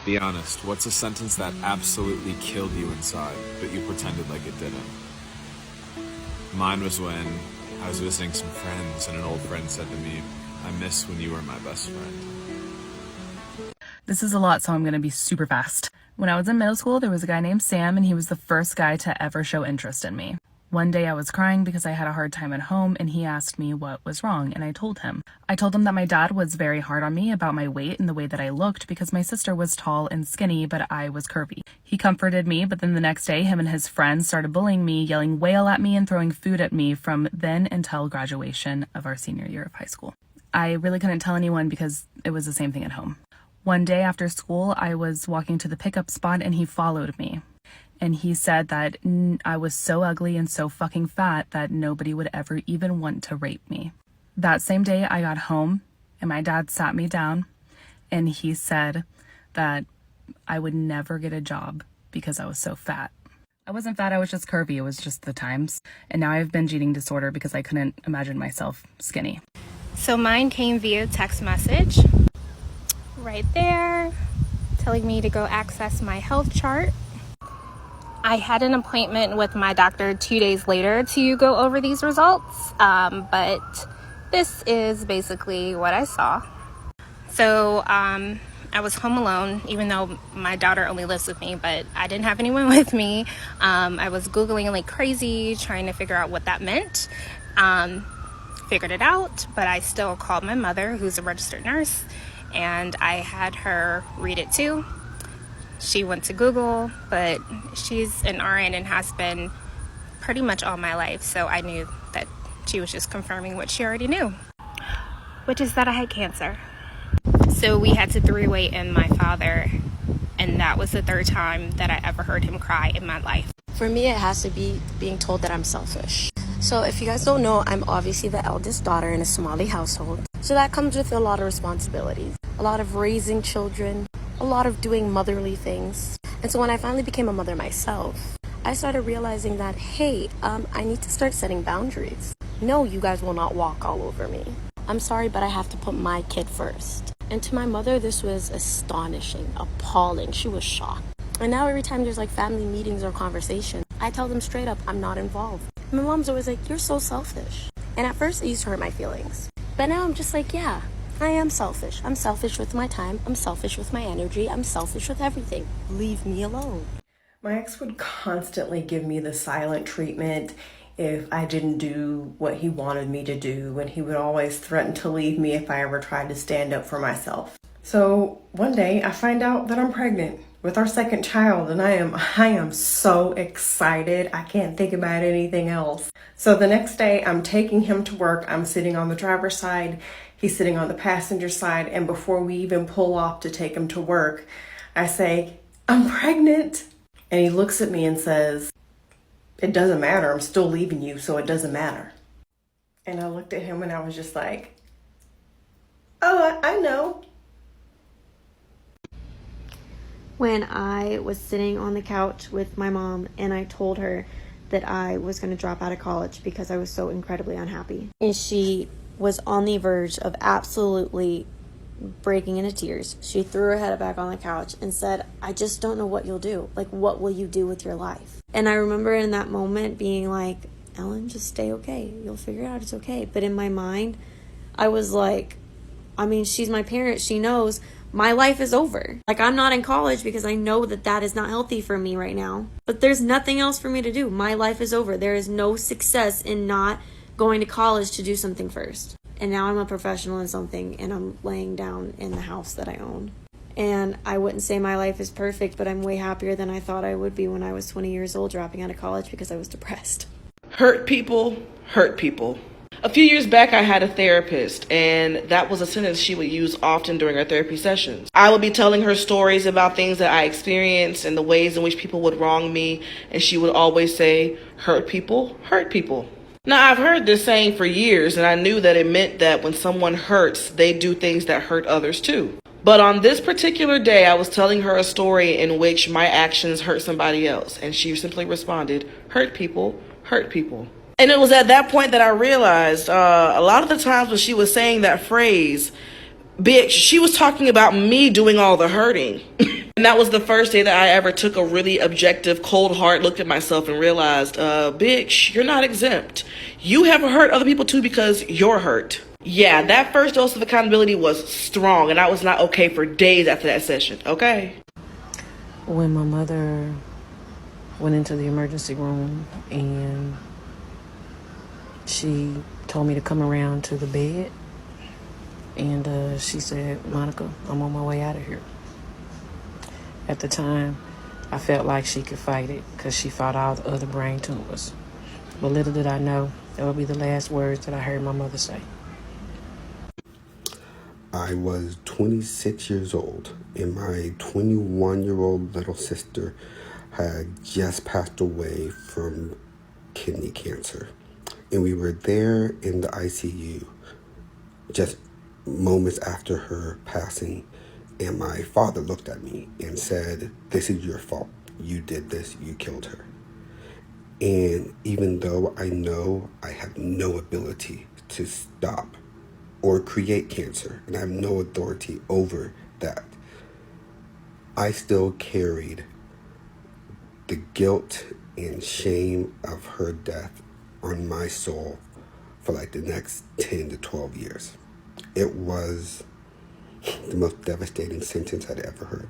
Be honest, what's a sentence that absolutely killed you inside, but you pretended like it didn't? Mine was when I was visiting some friends and an old friend said to me, "I miss when you were my best friend." This is a lot, so I'm going to be super fast. When I was in middle school, there was a guy named Sam, and he was the first guy to ever show interest in me. One day I was crying because I had a hard time at home, and he asked me what was wrong, and I told him. I told him that my dad was very hard on me about my weight and the way that I looked because my sister was tall and skinny, but I was curvy. He comforted me, but then the next day, him and his friends started bullying me, yelling "whale" at me and throwing food at me from then until graduation of our senior year of high school. I really couldn't tell anyone because it was the same thing at home. One day after school, I was walking to the pickup spot and he followed me. And he said that I was so ugly and so fucking fat that nobody would ever even want to rape me. That same day I got home and my dad sat me down and he said that I would never get a job because I was so fat. I wasn't fat, I was just curvy. It was just the times. And now I have binge eating disorder because I couldn't imagine myself skinny. So mine came via text message right there telling me to go access my health chart. I had an appointment with my doctor 2 days later to go over these results, but this is basically what I saw. So I was home alone, even though my daughter only lives with me, but I didn't have anyone with me. I was Googling like crazy, trying to figure out what that meant. Figured it out, but I still called my mother, who's a registered nurse, and I had her read it too. She went to Google, but she's an RN and has been pretty much all my life, so I knew that she was just confirming what she already knew, which is that I had cancer. So we had to three-way in my father, and that was the third time that I ever heard him cry in my life. For me, it has to be being told that I'm selfish. So if you guys don't know, I'm obviously the eldest daughter in a Somali household. So that comes with a lot of responsibilities, a lot of raising children, a lot of doing motherly things. And so when I finally became a mother myself, I started realizing that, hey, I need to start setting boundaries. No, you guys will not walk all over me. I'm sorry, but I have to put my kid first. And to my mother, this was astonishing, appalling. She was shocked. And now every time there's like family meetings or conversation, I tell them straight up, I'm not involved. My mom's always like, you're so selfish. And at first it used to hurt my feelings. But now I'm just like, yeah, I am selfish. I'm selfish with my time. I'm selfish with my energy. I'm selfish with everything. Leave me alone. My ex would constantly give me the silent treatment if I didn't do what he wanted me to do, and he would always threaten to leave me if I ever tried to stand up for myself. So one day I find out that I'm pregnant with our second child, and I am so excited. I can't think about anything else. So the next day I'm taking him to work. I'm sitting on the driver's side. He's sitting on the passenger side. And before we even pull off to take him to work, I say, I'm pregnant. And he looks at me and says, it doesn't matter. I'm still leaving you, so it doesn't matter. And I looked at him and I was just like, oh, I know. When I was sitting on the couch with my mom and I told her that I was going to drop out of college because I was so incredibly unhappy. And she was on the verge of absolutely breaking into tears. She threw her head back on the couch and said, I just don't know what you'll do. Like, what will you do with your life? And I remember in that moment being like, Ellen, just stay okay. You'll figure it out. It's okay. But in my mind, I was like, I mean, she's my parent. She knows my life is over. Like, I'm not in college because I know that that is not healthy for me right now. But there's nothing else for me to do. My life is over. There is no success in not going to college to do something first. And now I'm a professional in something and I'm laying down in the house that I own. And I wouldn't say my life is perfect, but I'm way happier than I thought I would be when I was 20 years old dropping out of college because I was depressed. Hurt people hurt people. A few years back, I had a therapist, and that was a sentence she would use often during our therapy sessions. I would be telling her stories about things that I experienced and the ways in which people would wrong me, and she would always say, hurt people hurt people. Now, I've heard this saying for years, and I knew that it meant that when someone hurts, they do things that hurt others too. But on this particular day, I was telling her a story in which my actions hurt somebody else, and she simply responded, hurt people hurt people. And it was at that point that I realized a lot of the times when she was saying that phrase, bitch, she was talking about me doing all the hurting. And that was the first day that I ever took a really objective, cold, hard look at myself and realized, bitch, you're not exempt. You have hurt other people too because you're hurt. Yeah, that first dose of accountability was strong, and I was not okay for days after that session, okay? When my mother went into the emergency room and she told me to come around to the bed, and she said, Monica, I'm on my way out of here. At the time, I felt like she could fight it because she fought all the other brain tumors. But little did I know, that would be the last words that I heard my mother say. I was 26 years old, and my 21-year-old little sister had just passed away from kidney cancer. And we were there in the ICU just moments after her passing. And my father looked at me and said, "This is your fault. You did this. You killed her." And even though I know I have no ability to stop or create cancer, and I have no authority over that, I still carried the guilt and shame of her death on my soul for like the next 10 to 12 years. It was the most devastating sentence I'd ever heard.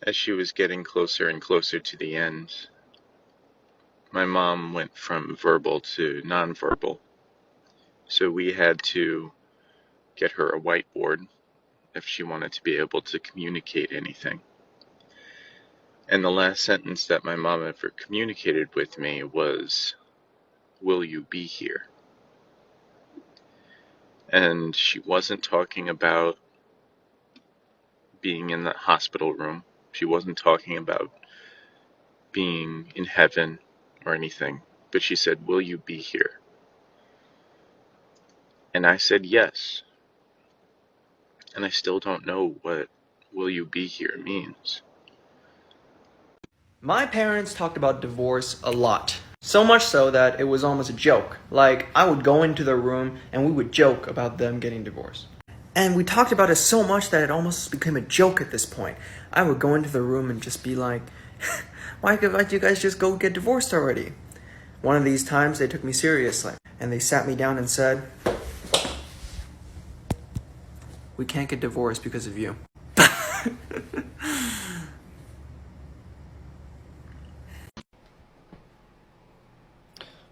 As she was getting closer and closer to the end, my mom went from verbal to nonverbal. So we had to get her a whiteboard if she wanted to be able to communicate anything. And the last sentence that my mom ever communicated with me was, "Will you be here?" And she wasn't talking about being in the hospital room. She wasn't talking about being in heaven or anything. But she said, "Will you be here?" And I said yes. And I still don't know what "will you be here" means. My parents talked about divorce a lot. So much so that it was almost a joke. Like, I would go into their room and we would joke about them getting divorced. And we talked about it so much that it almost became a joke at this point. I would go into the room and just be like, why don't you guys just go get divorced already? One of these times they took me seriously and they sat me down and said, "We can't get divorced because of you."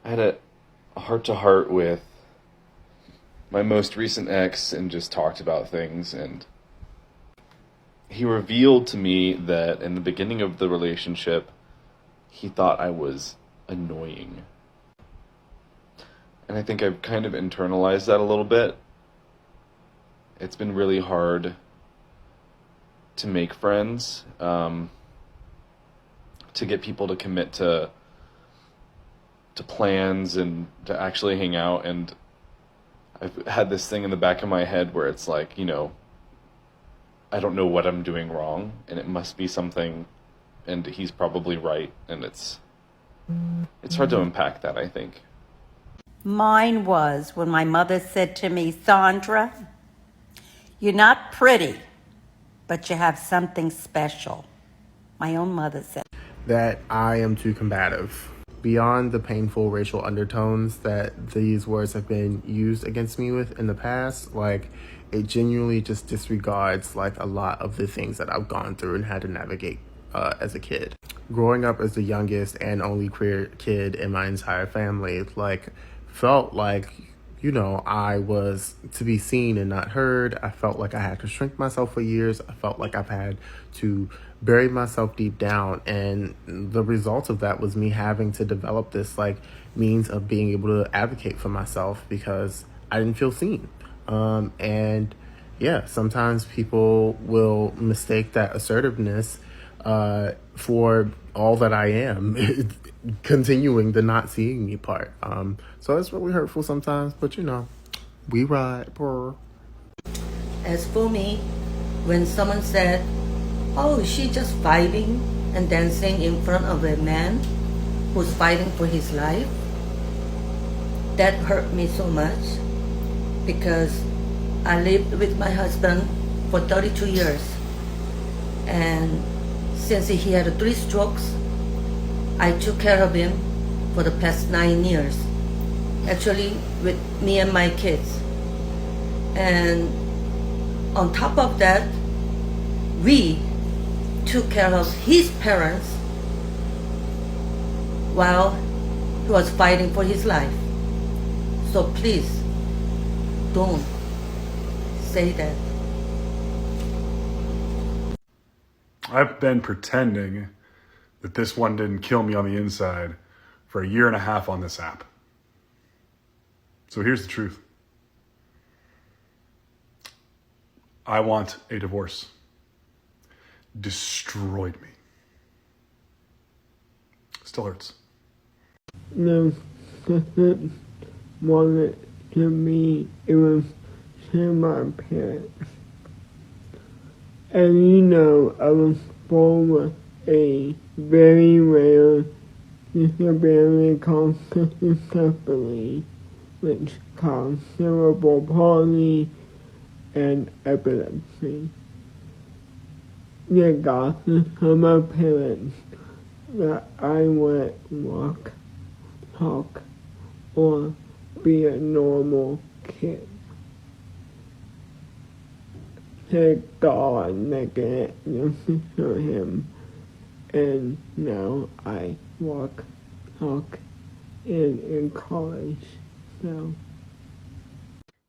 I had a heart-to-heart with my most recent ex and just talked about things, and he revealed to me that in the beginning of the relationship, he thought I was annoying. And I think I've kind of internalized that a little bit. It's been really hard to make friends, to get people to commit to plans and to actually hang out. And I've had this thing in the back of my head where it's like, I don't know what I'm doing wrong, and it must be something, and he's probably right, and it's hard to unpack that, I think. Mine was when my mother said to me, "Sandra, you're not pretty, but you have something special." My own mother said that I am too combative. Beyond the painful racial undertones that these words have been used against me with in the past, like, it genuinely just disregards like a lot of the things that I've gone through and had to navigate as a kid. Growing up as the youngest and only queer kid in my entire family, like, felt like, I was to be seen and not heard. I felt like I had to shrink myself for years. I felt like I've had to bury myself deep down. And the result of that was me having to develop this like means of being able to advocate for myself because I didn't feel seen. And yeah, sometimes people will mistake that assertiveness for all that I am, continuing the not seeing me part. So it's really hurtful sometimes, but we ride, bro. As for me, when someone said, "Oh, she's just vibing and dancing in front of a man who's fighting for his life," that hurt me so much because I lived with my husband for 32 years And since he had 3 strokes, I took care of him for the past 9 years. Actually, with me and my kids. And on top of that, we took care of his parents while he was fighting for his life. So please, don't say that. I've been pretending that this one didn't kill me on the inside for 1.5 years on this app. So here's the truth. I want a divorce. Destroyed me. Still hurts. No, doesn't want it to be even to my parents. And you know, I was born with a very rare disability called encephaly, which causes cerebral palsy and epilepsy. The doctors told my parents that I wouldn't walk, talk, or be a normal kid. Thank God they get listen to him, and now I walk, talk, and in college, so.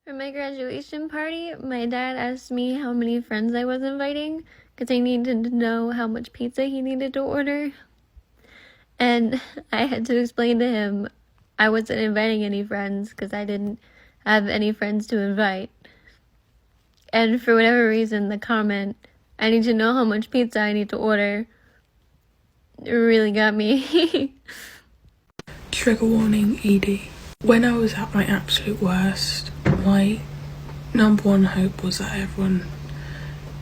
For my graduation party, my dad asked me how many friends I was inviting because I needed to know how much pizza he needed to order. And I had to explain to him I wasn't inviting any friends because I didn't have any friends to invite. And for whatever reason, the comment, I need to know how much pizza I need to order, really got me. Trigger warning, ED. When I was at my absolute worst, my number one hope was that everyone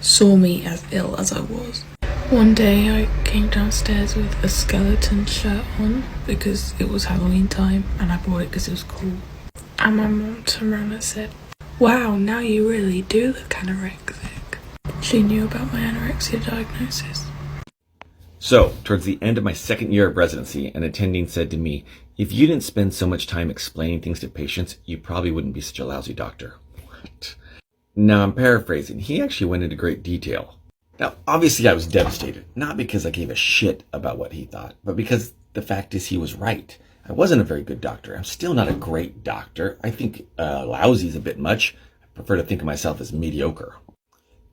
saw me as ill as I was. One day I came downstairs with a skeleton shirt on because it was Halloween time and I bought it because it was cool. And my mom turned around and said, "Wow, now you really do look anorexic." She knew about my anorexia diagnosis. So, towards the end of my second year of residency, an attending said to me, "If you didn't spend so much time explaining things to patients, you probably wouldn't be such a lousy doctor." What? Now, I'm paraphrasing. He actually went into great detail. Now, obviously I was devastated, not because I gave a shit about what he thought, but because the fact is he was right. I wasn't a very good doctor. I'm still not a great doctor. I think lousy is a bit much. I prefer to think of myself as mediocre.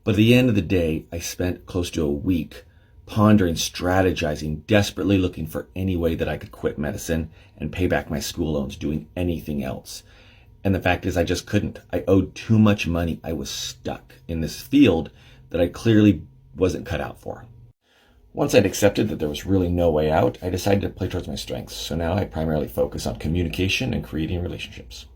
But at the end of the day, I spent close to a week pondering, strategizing, desperately looking for any way that I could quit medicine and pay back my school loans, doing anything else. And the fact is I just couldn't. I owed too much money. I was stuck in this field that I clearly wasn't cut out for. Once I'd accepted that there was really no way out, I decided to play towards my strengths. So now I primarily focus on communication and creating relationships.